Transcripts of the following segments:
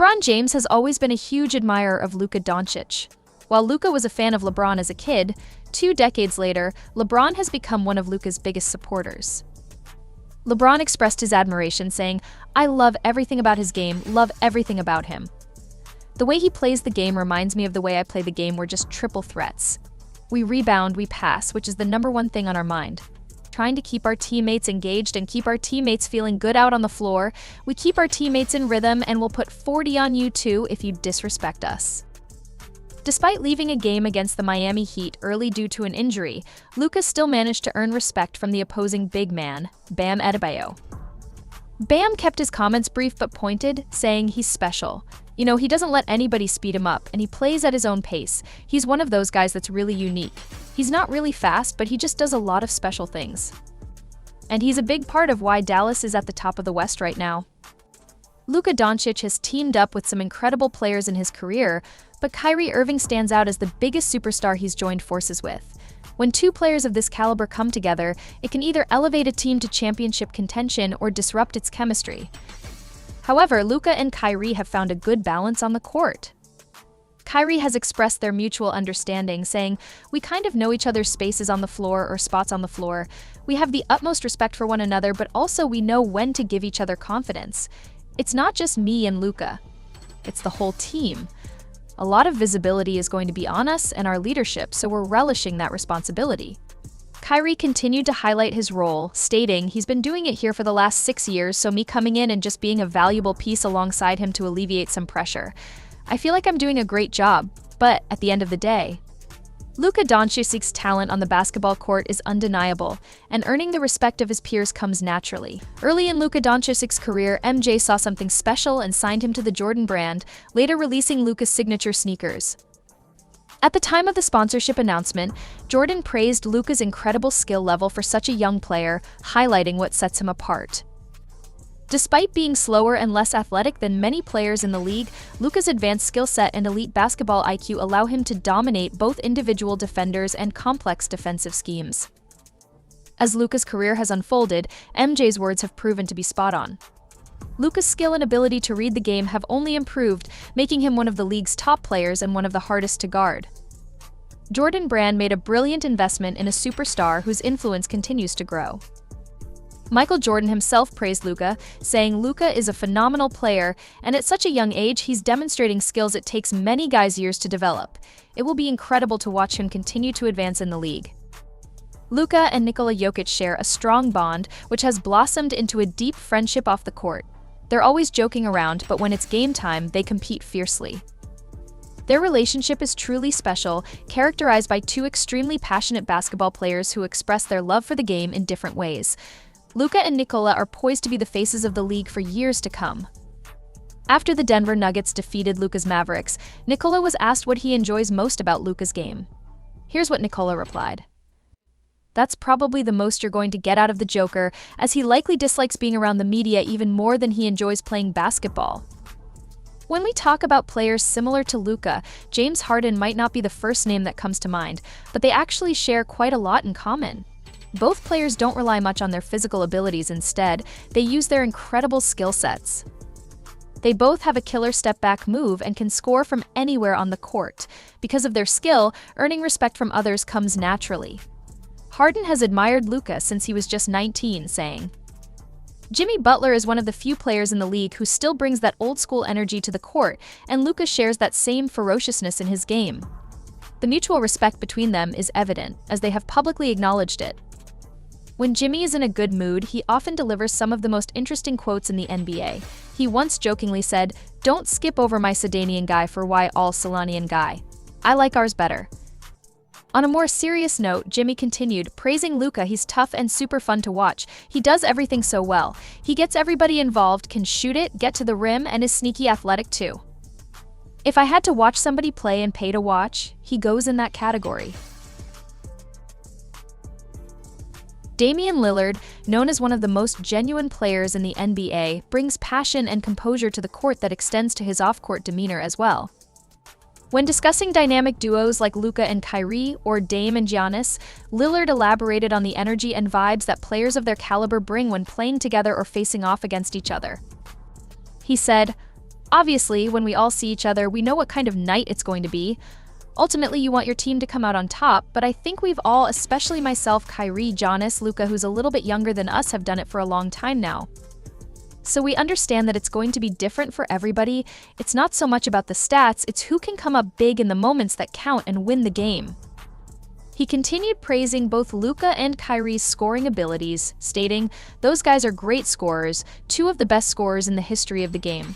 LeBron James has always been a huge admirer of Luka Doncic. While Luka was a fan of LeBron as a kid, 2 decades later, LeBron has become one of Luka's biggest supporters. LeBron expressed his admiration, saying, "I love everything about his game, love everything about him. The way he plays the game reminds me of the way I play the game. We're just triple threats. We rebound, we pass, which is the #1 thing on our mind. Trying to keep our teammates engaged and keep our teammates feeling good out on the floor. We keep our teammates in rhythm and we'll put 40 on you too if you disrespect us." Despite leaving a game against the Miami Heat early due to an injury, Luka still managed to earn respect from the opposing big man, Bam Adebayo. Bam kept his comments brief but pointed, saying he's special. He doesn't let anybody speed him up, and he plays at his own pace. He's one of those guys that's really unique. He's not really fast, but he just does a lot of special things. And he's a big part of why Dallas is at the top of the West right now. Luka Doncic has teamed up with some incredible players in his career, but Kyrie Irving stands out as the biggest superstar he's joined forces with. When 2 players of this caliber come together, it can either elevate a team to championship contention or disrupt its chemistry. However, Luka and Kyrie have found a good balance on the court. Kyrie has expressed their mutual understanding, saying, "We kind of know each other's spaces on the floor or spots on the floor. We have the utmost respect for one another, but also we know when to give each other confidence. It's not just me and Luka. It's the whole team. A lot of visibility is going to be on us and our leadership, so we're relishing that responsibility." Kyrie continued to highlight his role, stating, "He's been doing it here for the last 6 years, so me coming in and just being a valuable piece alongside him to alleviate some pressure. I feel like I'm doing a great job, but at the end of the day." Luka Doncic's talent on the basketball court is undeniable, and earning the respect of his peers comes naturally. Early in Luka Doncic's career, MJ saw something special and signed him to the Jordan brand, later releasing Luka's signature sneakers. At the time of the sponsorship announcement, Jordan praised Luka's incredible skill level for such a young player, highlighting what sets him apart. Despite being slower and less athletic than many players in the league, Luka's advanced skill set and elite basketball IQ allow him to dominate both individual defenders and complex defensive schemes. As Luka's career has unfolded, MJ's words have proven to be spot on. Luka's skill and ability to read the game have only improved, making him one of the league's top players and one of the hardest to guard. Jordan Brand made a brilliant investment in a superstar whose influence continues to grow. Michael Jordan himself praised Luka, saying, "Luka is a phenomenal player, and at such a young age, he's demonstrating skills it takes many guys years to develop. It will be incredible to watch him continue to advance in the league." Luka and Nikola Jokic share a strong bond, which has blossomed into a deep friendship off the court. They're always joking around, but when it's game time, they compete fiercely. Their relationship is truly special, characterized by 2 extremely passionate basketball players who express their love for the game in different ways. Luka and Nikola are poised to be the faces of the league for years to come. After the Denver Nuggets defeated Luka's Mavericks, Nikola was asked what he enjoys most about Luka's game. Here's what Nikola replied. "That's probably the most you're going to get out of the Joker, as he likely dislikes being around the media even more than he enjoys playing basketball." When we talk about players similar to Luka, James Harden might not be the first name that comes to mind, but they actually share quite a lot in common. Both players don't rely much on their physical abilities. Instead, they use their incredible skill sets. They both have a killer step-back move and can score from anywhere on the court. Because of their skill, earning respect from others comes naturally. Harden has admired Luka since he was just 19, saying, "Jimmy Butler is one of the few players in the league who still brings that old-school energy to the court, and Luka shares that same ferociousness in his game." The mutual respect between them is evident, as they have publicly acknowledged it. When Jimmy is in a good mood, he often delivers some of the most interesting quotes in the NBA. He once jokingly said, "Don't skip over my Sedanian guy for why all Solanian guy. I like ours better." On a more serious note, Jimmy continued, praising Luka. "He's tough and super fun to watch. He does everything so well. He gets everybody involved, can shoot it, get to the rim, and is sneaky athletic too. If I had to watch somebody play and pay to watch, he goes in that category." Damian Lillard, known as one of the most genuine players in the NBA, brings passion and composure to the court that extends to his off-court demeanor as well. When discussing dynamic duos like Luka and Kyrie or Dame and Giannis, Lillard elaborated on the energy and vibes that players of their caliber bring when playing together or facing off against each other. He said, Obviously, when we all see each other, we know what kind of night it's going to be. Ultimately, you want your team to come out on top, but I think we've all, especially myself, Kyrie, Giannis, Luka, who's a little bit younger than us, have done it for a long time now. So we understand that it's going to be different for everybody. It's not so much about the stats, it's who can come up big in the moments that count and win the game. He continued praising both Luka and Kyrie's scoring abilities, stating, "Those guys are great scorers, two of the best scorers in the history of the game.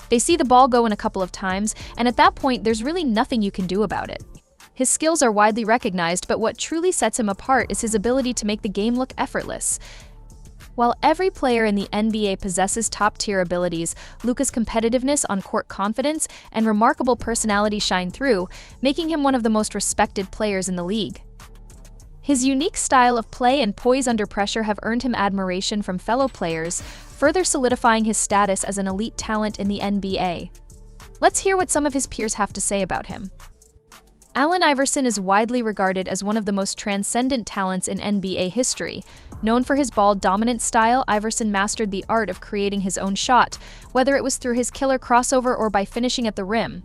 They see the ball go in a couple of times, and at that point, there's really nothing you can do about it." His skills are widely recognized, but what truly sets him apart is his ability to make the game look effortless. While every player in the NBA possesses top-tier abilities, Luka's competitiveness, on-court confidence, and remarkable personality shine through, making him one of the most respected players in the league. His unique style of play and poise under pressure have earned him admiration from fellow players, further solidifying his status as an elite talent in the NBA. Let's hear what some of his peers have to say about him. Allen Iverson is widely regarded as one of the most transcendent talents in NBA history. Known for his ball-dominant style, Iverson mastered the art of creating his own shot, whether it was through his killer crossover or by finishing at the rim.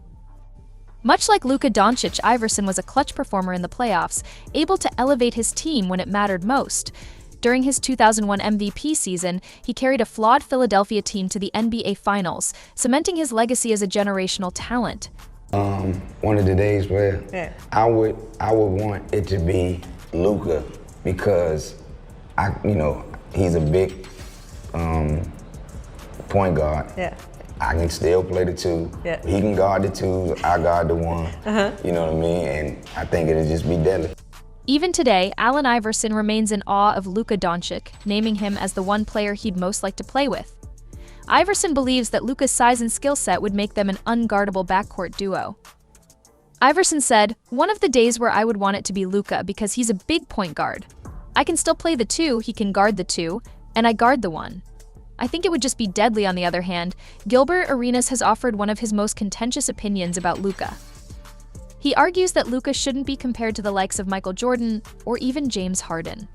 Much like Luka Doncic, Iverson was a clutch performer in the playoffs, able to elevate his team when it mattered most. During his 2001 MVP season, he carried a flawed Philadelphia team to the NBA Finals, cementing his legacy as a generational talent. One of the days where I would want it to be Luka because he's a big point guard. Yeah. I can still play the two. Yeah. He can guard the two. I guard the one. You know what I mean? And I think it'll just be deadly. Even today, Allen Iverson remains in awe of Luka Doncic, naming him as the one player he'd most like to play with. Iverson believes that Luka's size and skill set would make them an unguardable backcourt duo. Iverson said, "One of the days where I would want it to be Luka because he's a big point guard. I can still play the two, he can guard the two, and I guard the one. I think it would just be deadly." On the other hand, Gilbert Arenas has offered one of his most contentious opinions about Luka. He argues that Luka shouldn't be compared to the likes of Michael Jordan or even James Harden.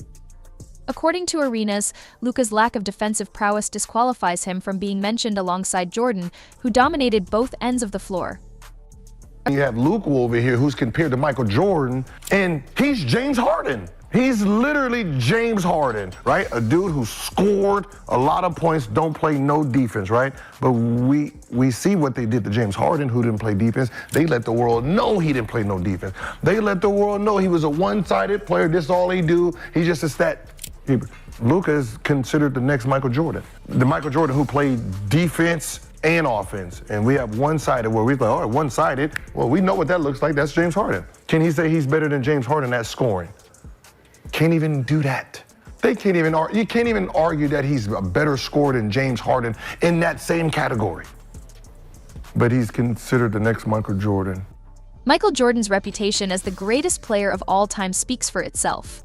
According to Arenas, Luka's lack of defensive prowess disqualifies him from being mentioned alongside Jordan, who dominated both ends of the floor. You have Luka over here who's compared to Michael Jordan, and he's James Harden. He's literally James Harden, right? A dude who scored a lot of points, don't play no defense, right? But we see what they did to James Harden, who didn't play defense. They let the world know he didn't play no defense. They let the world know he was a one-sided player. This is all he do. He's just a stat. Luka is considered the next Michael Jordan. The Michael Jordan who played defense and offense. And we have one-sided where we're like, all right, one-sided. Well, we know what that looks like. That's James Harden. Can he say he's better than James Harden at scoring? Can't even do that. You can't even argue that he's a better scorer than James Harden in that same category. But he's considered the next Michael Jordan. Michael Jordan's reputation as the greatest player of all time speaks for itself.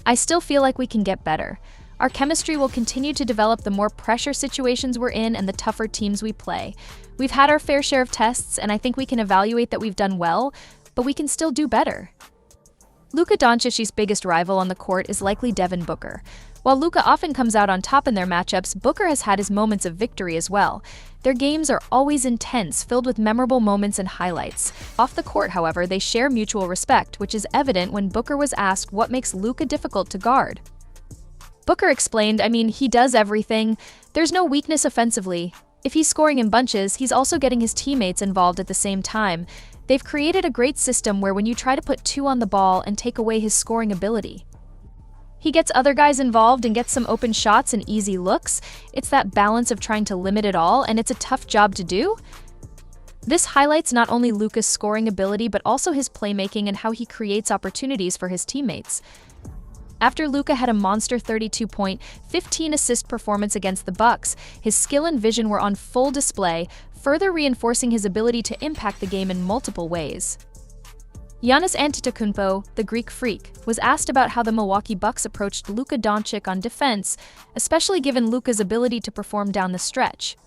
I still feel like we can get better. Our chemistry will continue to develop the more pressure situations we're in and the tougher teams we play. We've had our fair share of tests, and I think we can evaluate that we've done well, but we can still do better. Luka Doncic's biggest rival on the court is likely Devin Booker. While Luka often comes out on top in their matchups, Booker has had his moments of victory as well. Their games are always intense, filled with memorable moments and highlights. Off the court, however, they share mutual respect, which is evident when Booker was asked what makes Luka difficult to guard. Booker explained, he does everything. There's no weakness offensively. If he's scoring in bunches, he's also getting his teammates involved at the same time. They've created a great system where when you try to put two on the ball and take away his scoring ability, he gets other guys involved and gets some open shots and easy looks. It's that balance of trying to limit it all, and it's a tough job to do. This highlights not only Luka's scoring ability, but also his playmaking and how he creates opportunities for his teammates. After Luka had a monster 32-point, 15-assist performance against the Bucks, his skill and vision were on full display, further reinforcing his ability to impact the game in multiple ways. Giannis Antetokounmpo, the Greek Freak, was asked about how the Milwaukee Bucks approached Luka Doncic on defense, especially given Luka's ability to perform down the stretch.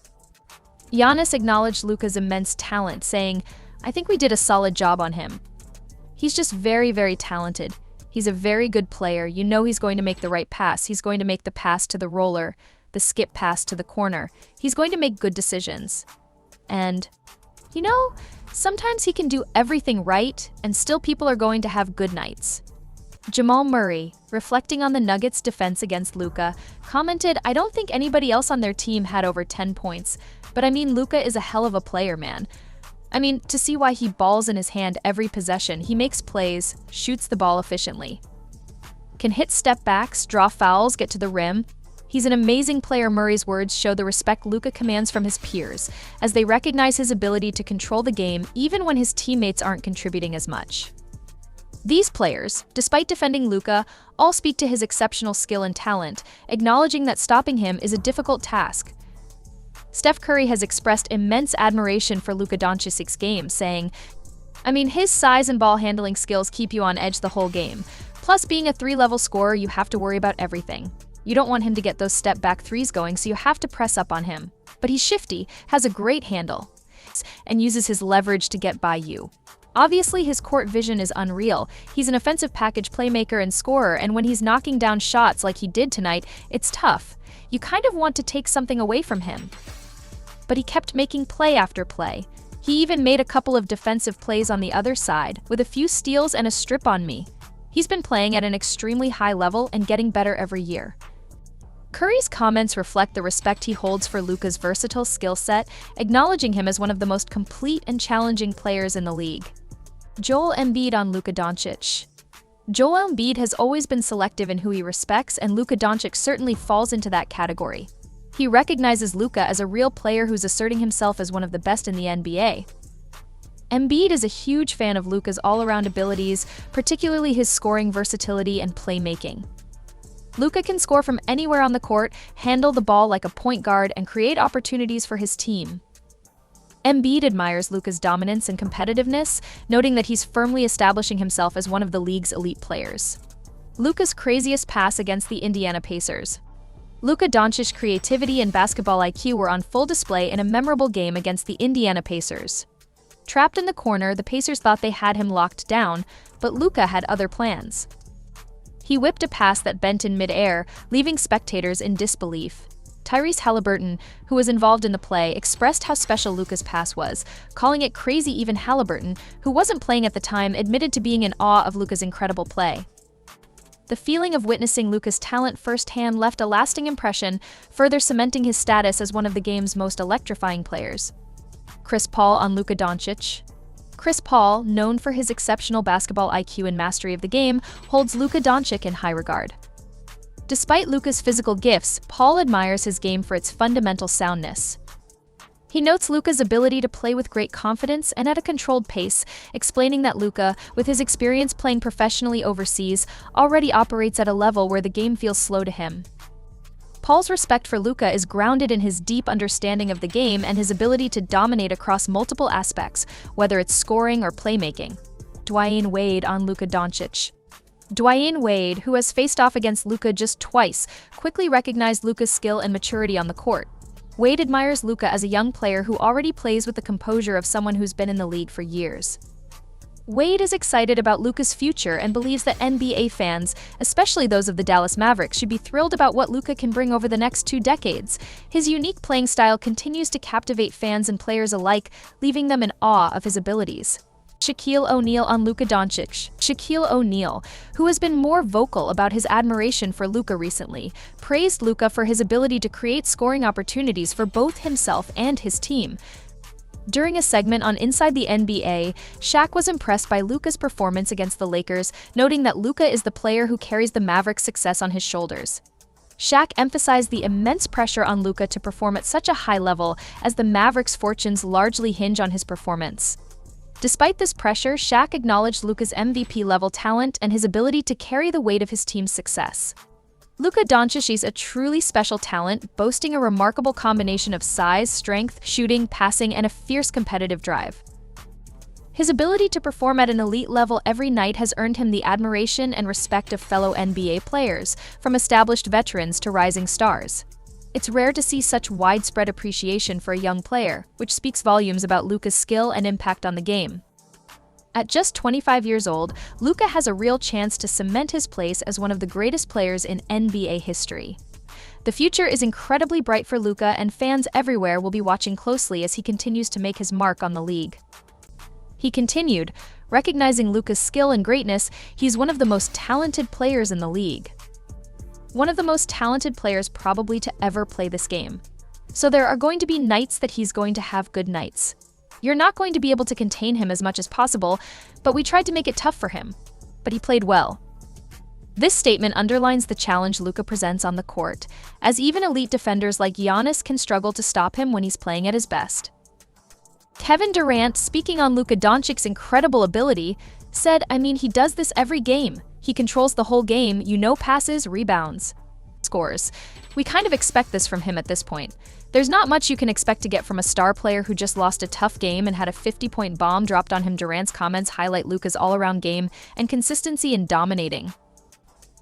Giannis acknowledged Luka's immense talent, saying, "I think we did a solid job on him. He's just very, very talented. He's a very good player. You know he's going to make the right pass. He's going to make the pass to the roller, the skip pass to the corner. He's going to make good decisions." And, you know, sometimes he can do everything right, and still people are going to have good nights. Jamal Murray, reflecting on the Nuggets' defense against Luka, commented, "I don't think anybody else on their team had over 10 points, but I mean, Luka is a hell of a player, man. I mean, to see why he balls in his hand every possession, he makes plays, shoots the ball efficiently. Can hit step backs, draw fouls, get to the rim. He's an amazing player." Murray's words show the respect Luka commands from his peers, as they recognize his ability to control the game even when his teammates aren't contributing as much. These players, despite defending Luka, all speak to his exceptional skill and talent, acknowledging that stopping him is a difficult task. Steph Curry has expressed immense admiration for Luka Doncic's game, saying, "I mean, his size and ball handling skills keep you on edge the whole game. Plus, being a three-level scorer, you have to worry about everything. You don't want him to get those step-back threes going, so you have to press up on him. But he's shifty, has a great handle, and uses his leverage to get by you. Obviously, his court vision is unreal. He's an offensive package playmaker and scorer, and when he's knocking down shots like he did tonight, it's tough. You kind of want to take something away from him." But he kept making play after play. He even made a couple of defensive plays on the other side, with a few steals and a strip on me. He's been playing at an extremely high level and getting better every year. Curry's comments reflect the respect he holds for Luka's versatile skill set, acknowledging him as one of the most complete and challenging players in the league. Joel Embiid on Luka Doncic. Joel Embiid has always been selective in who he respects, and Luka Doncic certainly falls into that category. He recognizes Luka as a real player who's asserting himself as one of the best in the NBA. Embiid is a huge fan of Luka's all-around abilities, particularly his scoring versatility and playmaking. Luka can score from anywhere on the court, handle the ball like a point guard, and create opportunities for his team. Embiid admires Luka's dominance and competitiveness, noting that he's firmly establishing himself as one of the league's elite players. Luka's craziest pass against the Indiana Pacers. Luka Doncic's creativity and basketball IQ were on full display in a memorable game against the Indiana Pacers. Trapped in the corner, the Pacers thought they had him locked down, but Luka had other plans. He whipped a pass that bent in mid-air, leaving spectators in disbelief. Tyrese Halliburton, who was involved in the play, expressed how special Luka's pass was, calling it crazy. Even Halliburton, who wasn't playing at the time, admitted to being in awe of Luka's incredible play. The feeling of witnessing Luka's talent firsthand left a lasting impression, further cementing his status as one of the game's most electrifying players. Chris Paul on Luka Doncic. Chris Paul, known for his exceptional basketball IQ and mastery of the game, holds Luka Doncic in high regard. Despite Luka's physical gifts, Paul admires his game for its fundamental soundness. He notes Luka's ability to play with great confidence and at a controlled pace, explaining that Luka, with his experience playing professionally overseas, already operates at a level where the game feels slow to him. Paul's respect for Luka is grounded in his deep understanding of the game and his ability to dominate across multiple aspects, whether it's scoring or playmaking. Dwyane Wade on Luka Doncic. Dwyane Wade, who has faced off against Luka just twice, quickly recognized Luka's skill and maturity on the court. Wade admires Luka as a young player who already plays with the composure of someone who's been in the league for years. Wade is excited about Luka's future and believes that NBA fans, especially those of the Dallas Mavericks, should be thrilled about what Luka can bring over the next 2 decades. His unique playing style continues to captivate fans and players alike, leaving them in awe of his abilities. Shaquille O'Neal on Luka Doncic. Shaquille O'Neal, who has been more vocal about his admiration for Luka recently, praised Luka for his ability to create scoring opportunities for both himself and his team. During a segment on Inside the NBA, Shaq was impressed by Luka's performance against the Lakers, noting that Luka is the player who carries the Mavericks' success on his shoulders. Shaq emphasized the immense pressure on Luka to perform at such a high level, as the Mavericks' fortunes largely hinge on his performance. Despite this pressure, Shaq acknowledged Luka's MVP-level talent and his ability to carry the weight of his team's success. Luka Doncic is a truly special talent, boasting a remarkable combination of size, strength, shooting, passing, and a fierce competitive drive. His ability to perform at an elite level every night has earned him the admiration and respect of fellow NBA players, from established veterans to rising stars. It's rare to see such widespread appreciation for a young player, which speaks volumes about Luka's skill and impact on the game. At just 25 years old, Luka has a real chance to cement his place as one of the greatest players in NBA history. The future is incredibly bright for Luka, and fans everywhere will be watching closely as he continues to make his mark on the league. He continued, recognizing Luka's skill and greatness, he's one of the most talented players in the league. One of the most talented players probably to ever play this game. So there are going to be nights that he's going to have good nights. You're not going to be able to contain him as much as possible, but we tried to make it tough for him. But he played well. This statement underlines the challenge Luka presents on the court, as even elite defenders like Giannis can struggle to stop him when he's playing at his best. Kevin Durant, speaking on Luka Doncic's incredible ability, said, he does this every game. He controls the whole game, passes, rebounds, scores. We kind of expect this from him at this point. There's not much you can expect to get from a star player who just lost a tough game and had a 50-point bomb dropped on him. Durant's comments highlight Luka's all-around game and consistency in dominating.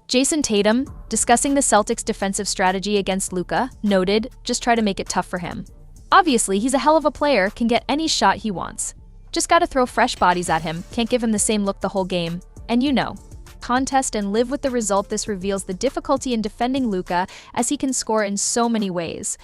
Jason Tatum, discussing the Celtics' defensive strategy against Luka, noted, just try to make it tough for him. Obviously, he's a hell of a player, can get any shot he wants. Just gotta throw fresh bodies at him, can't give him the same look the whole game. And contest and live with the result. This reveals the difficulty in defending Luka, as he can score in so many ways.